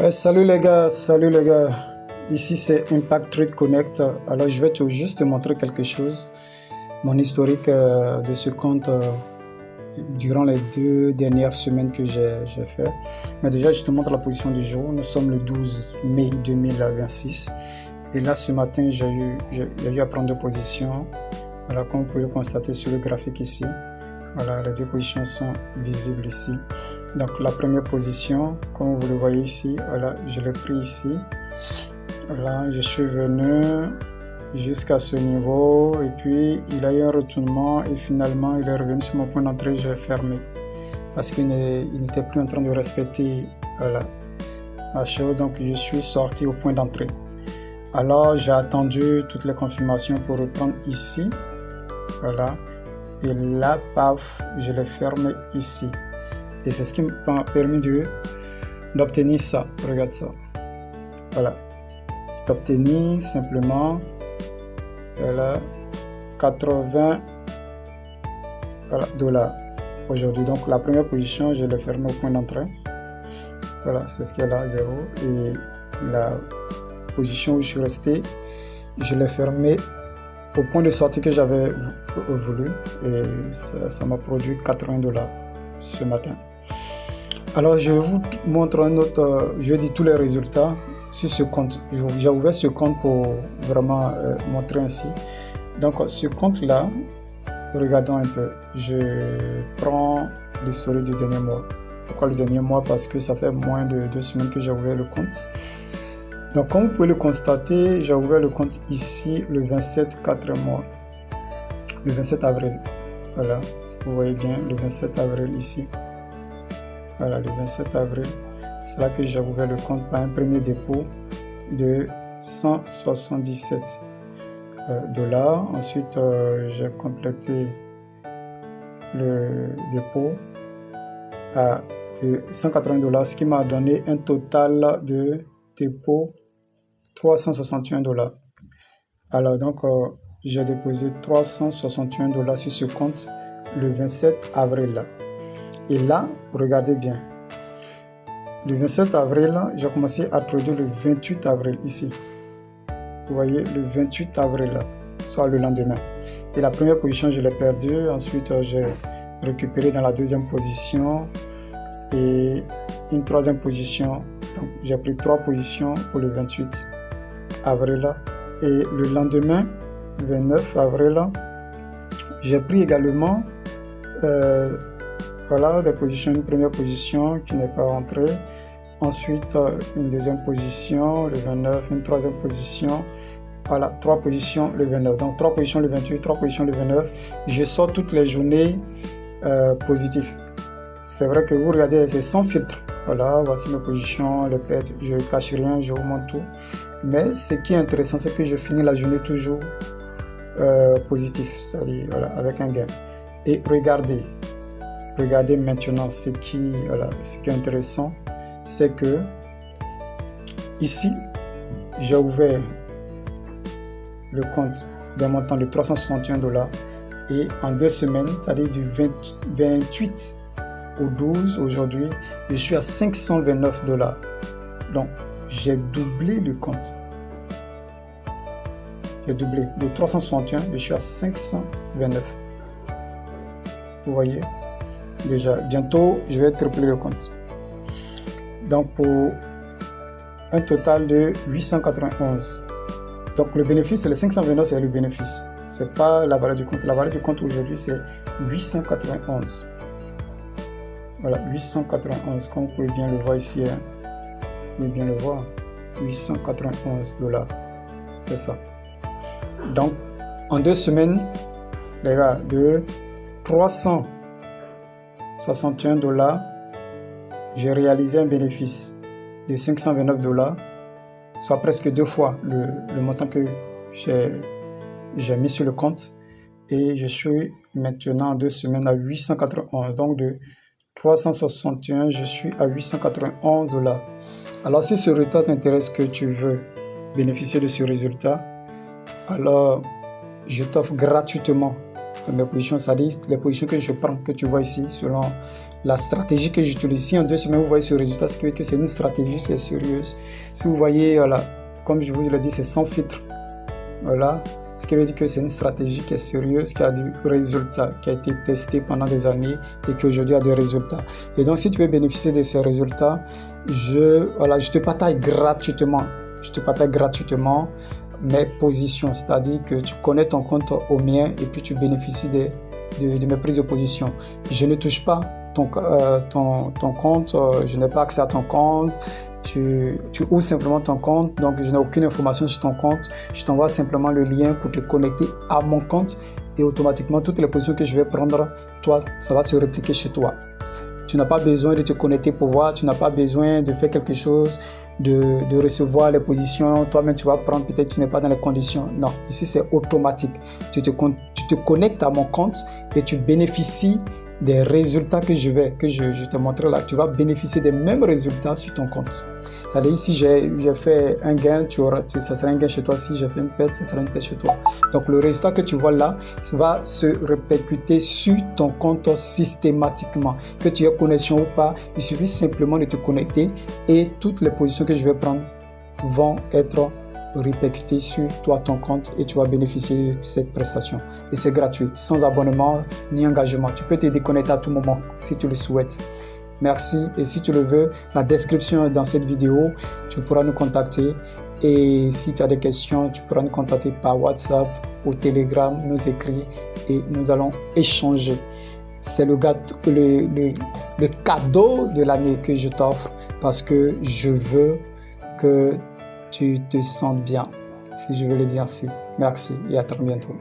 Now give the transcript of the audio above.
Salut les gars, salut les gars. Ici c'est Impact Trade Connect. Alors je vais juste te montrer quelque chose. Mon historique de ce compte durant les 2 dernières semaines que j'ai fait. Mais déjà je te montre la position du jour. Nous sommes le 12 mai 2026. Et là ce matin j'ai eu à prendre 2 positions. Voilà, comme vous pouvez le constater sur le graphique ici. Voilà, les 2 positions sont visibles ici. Donc la première position, comme vous le voyez ici, voilà, je l'ai pris ici. Voilà, je suis venu jusqu'à ce niveau et puis il a eu un retournement et finalement il est revenu sur mon point d'entrée, j'ai fermé parce qu'il n'était plus en train de respecter la chose, donc je suis sorti au point d'entrée. Alors j'ai attendu toutes les confirmations pour reprendre ici. Voilà. Et là, paf, je l'ai fermé ici. Et c'est ce qui m'a permis d'obtenir ça. Regarde ça. Voilà. D'obtenir simplement voilà, 80 dollars aujourd'hui. Donc la première position, je l'ai fermée au point d'entrée. Voilà, c'est ce qu'il y a là, 0. Et la position où je suis resté, je l'ai fermée au point de sortie que j'avais voulu et ça m'a produit 80 dollars ce matin. Alors je vous montre un autre, je dis tous les résultats sur ce compte. J'ai ouvert ce compte pour vraiment montrer ainsi. Donc ce compte là, regardons un peu, je prends l'historique du dernier mois. Pourquoi le dernier mois? Parce que ça fait moins de 2 semaines que j'ai ouvert le compte. Donc comme vous pouvez le constater, j'ai ouvert le compte ici le 27 4 mois, le 27 avril. Voilà, vous voyez bien le 27 avril ici. Voilà, le 27 avril, c'est là que j'ai ouvert le compte par un premier dépôt de 177 dollars. Ensuite, j'ai complété le dépôt de 180 dollars, ce qui m'a donné un total de dépôt 361 dollars. Alors donc j'ai déposé 361 dollars sur ce compte le 27 avril là. Et là, regardez bien. Le 27 avril, j'ai commencé à trader le 28 avril ici. Vous voyez, le 28 avril là, soit le lendemain. Et la première position, je l'ai perdue. Ensuite, j'ai récupéré dans la deuxième position et une troisième position. Donc, j'ai pris 3 positions pour le 28 avril et le lendemain 29 avril j'ai pris également voilà des positions, une première position qui n'est pas rentrée, ensuite une deuxième position le 29, une troisième position, voilà 3 positions le 29, donc 3 positions le 28, 3 positions le 29. Je sors toutes les journées positives. C'est vrai que vous regardez, c'est sans filtre. Voilà, voici mes positions, les pertes, je ne cache rien, je vous montre tout. Mais ce qui est intéressant, c'est que je finis la journée toujours positif, c'est-à-dire voilà, avec un gain. Et regardez maintenant ce qui est intéressant, c'est que ici, j'ai ouvert le compte d'un montant de 361 dollars et en 2 semaines, c'est-à-dire du 28 au 12 aujourd'hui, je suis à 529 dollars. Donc, j'ai doublé le compte. J'ai doublé de 361, je suis à 529. Vous voyez, déjà, bientôt, je vais tripler le compte. Donc, pour un total de 891. Donc, le bénéfice, c'est les 529, c'est le bénéfice. Ce n'est pas la valeur du compte. La valeur du compte aujourd'hui, c'est 891. Voilà, 891, comme vous pouvez bien le voir ici. Hein. Vous pouvez bien le voir. 891 dollars. C'est ça. Donc, en 2 semaines, les gars, de 361 dollars, j'ai réalisé un bénéfice de 529 dollars, soit presque 2 fois le montant que j'ai mis sur le compte. Et je suis maintenant en 2 semaines à 891. Donc, de 361, je suis à 891 dollars. Alors, si ce résultat t'intéresse, que tu veux bénéficier de ce résultat, alors je t'offre gratuitement mes positions, c'est-à-dire les positions que je prends, que tu vois ici, selon la stratégie que j'utilise. Si en 2 semaines, vous voyez ce résultat, ce qui veut dire que c'est une stratégie, c'est sérieuse. Si vous voyez, voilà, comme je vous l'ai dit, c'est sans filtre. Voilà, ce qui veut dire que c'est une stratégie qui est sérieuse, qui a du résultat, qui a été testée pendant des années et qui aujourd'hui a des résultats. Et donc, si tu veux bénéficier de ces résultats, je te partage gratuitement. Mes positions, c'est-à-dire que tu connais ton compte au mien et puis tu bénéficies de mes prises de position. Je ne touche pas ton compte, je n'ai pas accès à ton compte. Tu ouvres simplement ton compte, donc je n'ai aucune information sur ton compte. Je t'envoie simplement le lien pour te connecter à mon compte et automatiquement toutes les positions que je vais prendre, toi, ça va se répliquer chez toi. Tu n'as pas besoin de te connecter pour voir, tu n'as pas besoin de faire quelque chose, de recevoir les positions. Toi-même, tu vas prendre, peut-être tu n'es pas dans les conditions. Non, ici c'est automatique. Tu te connectes à mon compte et tu bénéficies des résultats que je te montrer là. Tu vas bénéficier des mêmes résultats sur ton compte. C'est-à-dire, si j'ai fait un gain, ça sera un gain chez toi. Si j'ai fait une perte, ça sera une perte chez toi. Donc, le résultat que tu vois là va se répercuter sur ton compte systématiquement. Que tu aies connexion ou pas, il suffit simplement de te connecter et toutes les positions que je vais prendre vont être répercuter sur toi, ton compte, et tu vas bénéficier de cette prestation. Et c'est gratuit, sans abonnement ni engagement. Tu peux te déconnecter à tout moment si tu le souhaites. Merci, et si tu le veux, la description est dans cette vidéo. Tu pourras nous contacter, et si tu as des questions, tu pourras nous contacter par WhatsApp ou Telegram, nous écrire et nous allons échanger. C'est le cadeau de l'année que je t'offre parce que je veux que tu te sens bien, si je veux le dire ainsi. Merci et à très bientôt.